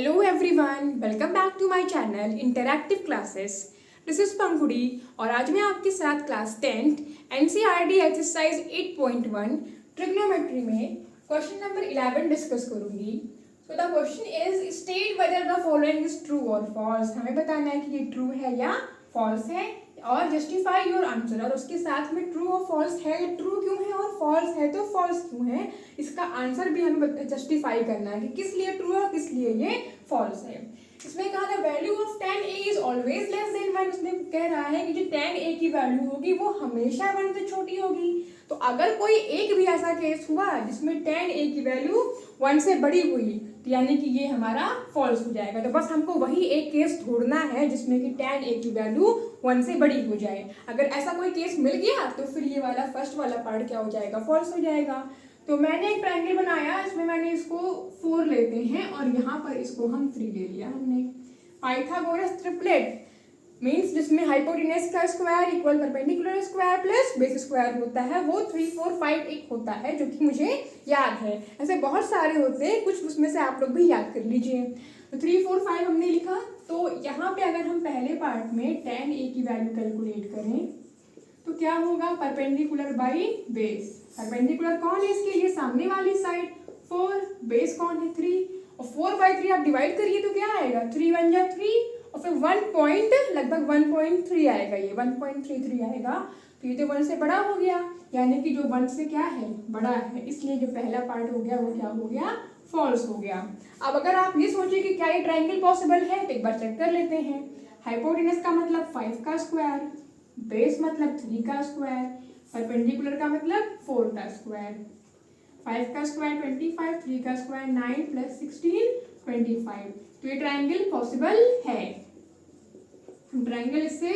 Hello everyone, welcome back to my channel interactive classes. This is Pankhuri और आज मैं आपके साथ class 10th NCERT exercise 8.1 trigonometry में क्वेश्चन नंबर 11 डिस्कस करूंगी। So the question is state whether the following is true और false. हमें बताना है कि ये ट्रू है या फॉल्स है और जस्टिफाई योर आंसर। और उसके साथ में ट्रू और फॉल्स है, ट्रू क्यों है और फॉल्स है तो फॉल्स क्यों है, इसका आंसर भी हमें जस्टिफाई करना है कि किस लिए ट्रू है और किस लिए ये फॉल्स है। इसमें कहा था value of tan a is always less than 1। उसने कह रहा है कि जो tan a की वैल्यू होगी वो हमेशा 1 से छोटी होगी। तो अगर कोई एक भी ऐसा केस हुआ जिसमें tan a की वैल्यू 1 से बड़ी हुई तो यानी कि ये हमारा फॉल्स हो जाएगा। तो बस हमको वही एक केस ढूंढना है जिसमें कि tan a की वैल्यू 1 से बड़ी हो जाए। अगर ऐसा कोई केस मिल गया तो फिर ये वाला फर्स्ट वाला पार्ट क्या हो जाएगा, फॉल्स हो जाएगा। तो मैंने एक ट्रायंगल बनाया, इसमें मैंने इसको 4 लेते हैं और यहाँ पर इसको हम 3 ले लिया हमने। पाइथागोरस ट्रिपलेट मीन्स जिसमें हाइपोटेनस का square equal perpendicular square plus base square होता है, वो 3 4 5 एक होता है जो कि मुझे याद है। ऐसे बहुत सारे होते हैं, कुछ उसमें से आप लोग भी याद कर लीजिए। तो 3 4 5 हमने लिखा। तो यहाँ पे अगर हम पहले पार्ट में tan a की वैल्यू कैलकुलेट करें तो क्या होगा, परपेंडिकुलर बाई बेस। परपेंडिकुलर कौन है इसके लिए, सामने वाली साइड 4, बेस कौन है 3 और 4/3 आप डिवाइड करिए तो क्या आएगा, 3 1 जा 3 और फिर 1 पॉइंट लगभग 1.3 आएगा, ये 1.33 आएगा। तो ये तो 1 से बड़ा हो गया, यानी कि जो 1 से क्या है, बड़ा है, इसलिए जो पहला पार्ट हो गया वो क्या हो गया, फॉल्स हो गया। अब अगर आप ये सोचिए कि क्या ये ट्रायंगल पॉसिबल है तो एक बार चेक कर लेते हैं। हाइपोटेनस का मतलब 5 का स्क्वायर, बेस मतलब 3 का स्क्वायर, परपेंडिकुलर का मतलब 4 का स्क्वायर। 5 का स्क्वायर 25, 3 का स्क्वायर 9 प्लस 16 25। तो ये ट्रायंगल पॉसिबल है, हम ट्रायंगल इससे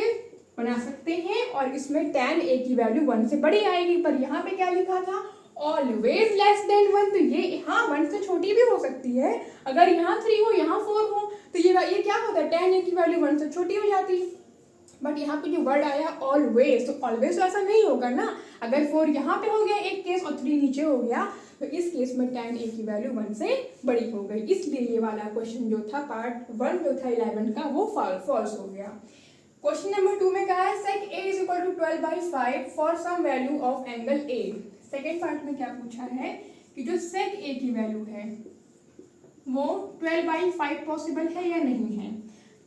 बना सकते हैं और इसमें tan a की वैल्यू 1 से बड़ी आएगी। पर यहाँ पे क्या लिखा था, ऑलवेज लेस देन 1। तो ये हाँ 1 से छोटी भी हो सकती है, अगर यहाँ 3 हो यहाँ 4 हो तो ये क्या होता है, tan a की वैल्यू 1 से छोटी हो जाती है। बट यहाँ पे जो वर्ड आया ऑलवेज, तो ऑलवेज तो ऐसा नहीं होगा ना। अगर 4 यहाँ पे हो गया एक केस और 3 नीचे हो गया तो इस केस में tan a की वैल्यू 1 से बड़ी हो गई, इसलिए ये वाला क्वेश्चन जो था पार्ट 1 जो था 11 का वो फॉल्स हो गया। क्वेश्चन नंबर 2 में कहा है sec a is equal to 12/5 for some value of angle a। Second part में क्या पूछा है कि जो sec a की वैल्यू है वो 12/5 पॉसिबल है या नहीं है।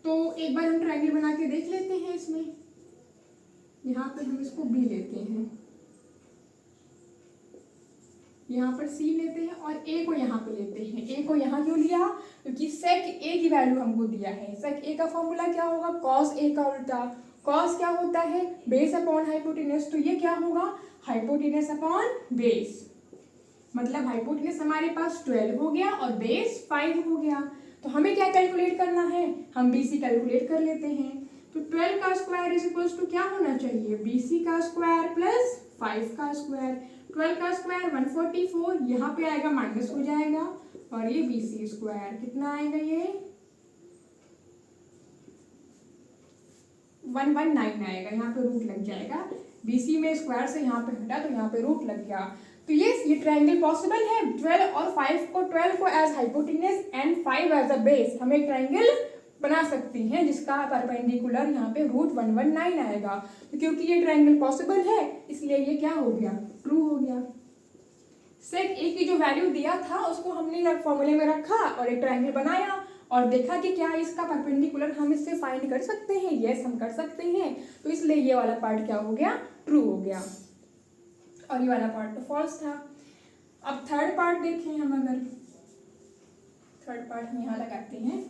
तो एक बार हम ट्रायंगल बना के देख लेते हैं। इसमें यहाँ पर हम इसको b लेते हैं, यहाँ पर c लेते हैं और a को यहाँ पे लेते हैं। a को यहाँ क्यों लिया, क्योंकि sec a की वैल्यू हमको दिया है। sec a का फॉर्मूला क्या होगा, cos a का उल्टा। cos क्या होता है, बेस अपॉन हाइपोटेनस। तो ये क्या होगा, हाइपोटेनस अपॉन बेस। मतलब हाइपोटेनस हमारे पास 12 हो गया और बेस 5 हो गया। तो हमें क्या कैलकुलेट करना है, हम BC कैलकुलेट कर लेते हैं। तो 12 का स्क्वायर इज इक्वल्स टू क्या होना चाहिए, BC का स्क्वायर प्लस 5 का स्क्वायर। 12 का स्क्वायर 144, यहाँ पे आएगा माइनस हो जाएगा और ये BC स्क्वायर कितना आएगा, ये 119 आएगा। यहाँ पे रूट लग जाएगा, BC में स्क्वायर से यहाँ पे हटा तो यहाँ पे रूट लग गया। तो ये ट्रायंगल पॉसिबल है। 12 और 12 को as hypotenuse and 5 as a base हम एक ट्रायंगल बना सकते हैं जिसका परपेंडिकुलर यहाँ पे रूट 119 आएगा। तो क्योंकि ये ट्रायंगल पॉसिबल है इसलिए ये क्या हो गया, ट्रू हो गया। sec a की जो वैल्यू दिया था उसको हमने फॉर्मूले में रखा और एक ट्रायंगल बनाया और देखा कि क्या इसका परपेंडिकुलर हम इससे फाइंड कर सकते हैं। यस हम कर सकते हैं, तो इसलिए ये वाला पार्ट क्या हो गया, ट्रू हो गया और ये वाला पार्ट तो फॉल्स था। अब थर्ड पार्ट देखें हम, अगर थर्ड पार्ट हम यहाँ लगाते हैं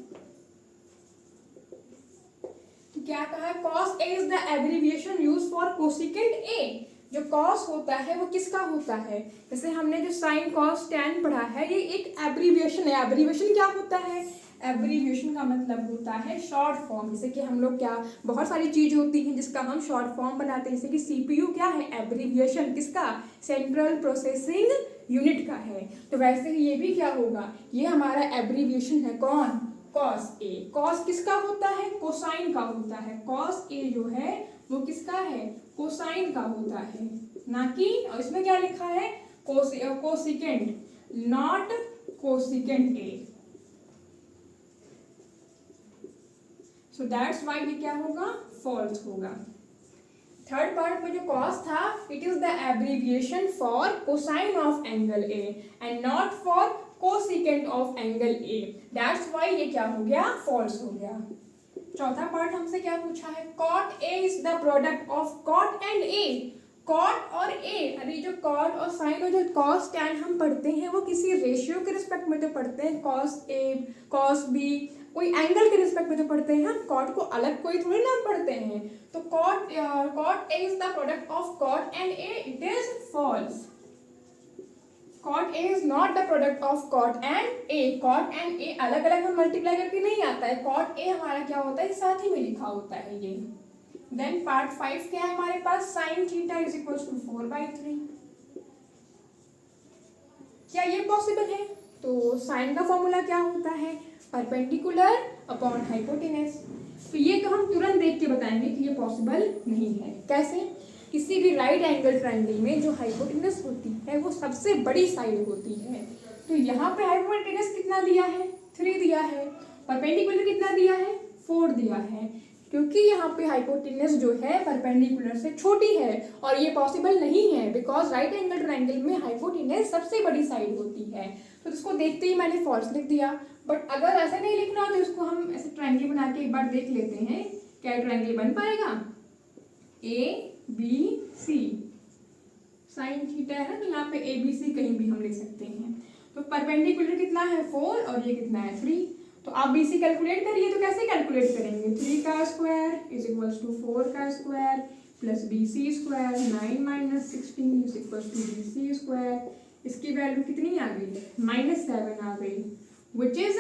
तो क्या कहा है, cos a is the abbreviation use for cosecant a। जो cos होता है वो किसका होता है, जैसे हमने जो sin cos tan पढ़ा है ये एक एब्रिविएशन है। एब्रिविएशन क्या होता है, एब्रिविएशन का मतलब होता है शॉर्ट फॉर्म। जैसे कि हम लोग क्या, बहुत सारी चीज होती हैं जिसका हम शॉर्ट फॉर्म बनाते हैं। जैसे कि CPU क्या है, एब्रिविएशन किसका, सेंट्रल प्रोसेसिंग यूनिट का है। तो वैसे ही ये भी क्या होगा, ये हमारा एब्रिविएशन है, कौन, cos a। cos किसका होता है, कोसाइन का होता है। cos a जो है वो किसका है, कोसाइन का होता है, ना कि, और इसमें क्या लिखा है, cosecant, not cosecant a। So that's why ये क्या होगा, फॉल्स होगा। थर्ड पार्ट में जो कॉस था, it is the abbreviation for cosine of angle A and not for cosecant of angle A, that's why ये क्या हो गया, फॉल्स हो गया। चौथा पार्ट हमसे क्या पूछा है, cot A is the product of cot and A. Cot और ए, अरे जो कॉट और साइन और जो कॉस टैन हम पढ़ते हैं वो किसी रेशियो के रिस्पेक्ट में तो पढ़ते हैं, कॉस ए कॉस बी, कोई एंगल के रिस्पेक्ट में तो पढ़ते हैं हम, कॉट को अलग कोई थोड़ी ना पढ़ते हैं। तो cot A is the product of cot and A, it is false. Cot A is not the product of cot and A, cot and A अलग अलग हम मल्टीप्लाई करके नहीं आता है, कॉट ए हमारा क्या होता है, साथ ही में लिखा होता है ये। देन पार्ट 5 क्या है हमारे पास, sine theta is equal to 4/3। क्या ये पॉसिबल है? तो साइन का फॉर्मूला क्या होता है, परपेंडिकुलर अपॉन हाइपोटेनस। तो ये तो हम तुरंत देख के बताएंगे कि ये पॉसिबल नहीं है। कैसे? किसी भी राइट एंगल ट्रायंगल में जो हाइपोटेनस होती है वो सबसे बड़ी साइड होती है। तो यहाँ पे हाइपोटेनस कितना दिया है, 3 दिया है, परपेंडिकुलर कितना दिया है, 4 दिया है, क्योंकि यहाँ पे हाइपोटेनस जो है परपेंडिकुलर से छोटी है और ये पॉसिबल नहीं है, बिकॉज राइट एंगल ट्रायंगल में हाइपोटेनस सबसे बड़ी साइड होती है। तो इसको देखते ही मैंने फॉल्स लिख दिया। बट अगर ऐसा नहीं लिखना हो तो इसको हम ऐसे ट्रायंगल बना के एक बार देख लेते हैं, क्या ट्रायंगल बन पाएगा, A B C, sine theta है ना, तो यहाँ पे ए बी सी कहीं भी हम लिख सकते हैं। तो परपेंडिकुलर कितना है 4 और ये कितना है 3। तो आप बी सी कैलकुलेट करिए, तो कैसे कैलकुलेट करेंगे, 3 का स्क्वायर इज इक्वल्स टू 4 का square plus B C square, 9 minus 16 is equals to B C square. इसकी वैल्यू कितनी आ गई, -7 आ गई, विच इज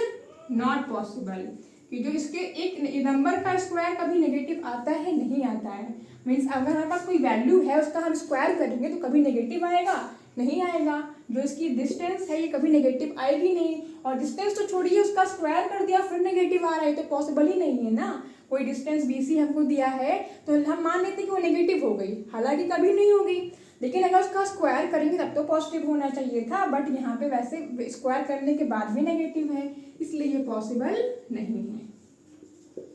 नॉट पॉसिबल। कि जो इसके एक नंबर का स्क्वायर कभी नेगेटिव आता है, नहीं आता है। मीन्स अगर हमारे पास कोई वैल्यू है उसका हम स्क्वायर करेंगे तो कभी नेगेटिव आएगा, नहीं आएगा। जो इसकी डिस्टेंस है ये कभी नेगेटिव आएगी नहीं, और डिस्टेंस तो छोड़िए उसका स्क्वायर कर दिया फिर नेगेटिव आ रहा है, तो पॉसिबल ही नहीं है ना। कोई डिस्टेंस बी सी हमको दिया है तो हम मान लेते हैं कि वो नेगेटिव हो गई, हालांकि कभी नहीं होगी, लेकिन अगर उसका स्क्वायर करेंगे तब तो पॉजिटिव होना चाहिए था। बट यहाँ पे वैसे स्क्वायर करने के बाद भी नेगेटिव है, इसलिए ये पॉसिबल नहीं है,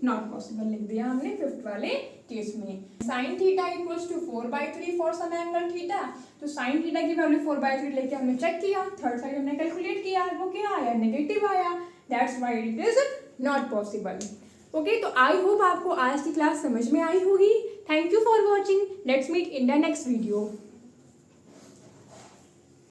नॉट पॉसिबल लिख दिया हमने फिफ्थ वाले केस में। Sine theta equals to 4/3 for some angle theta. तो साइन थीटा की वैल्यू 4/3 लेके हमने चेक किया, थर्ड साइड हमने कैलकुलेट किया, वो क्या आया, नेगेटिव आया, that's why it is not possible. Okay, तो आई होप आपको आज की क्लास समझ में आई होगी। Thank you for watching, let's meet in the next video.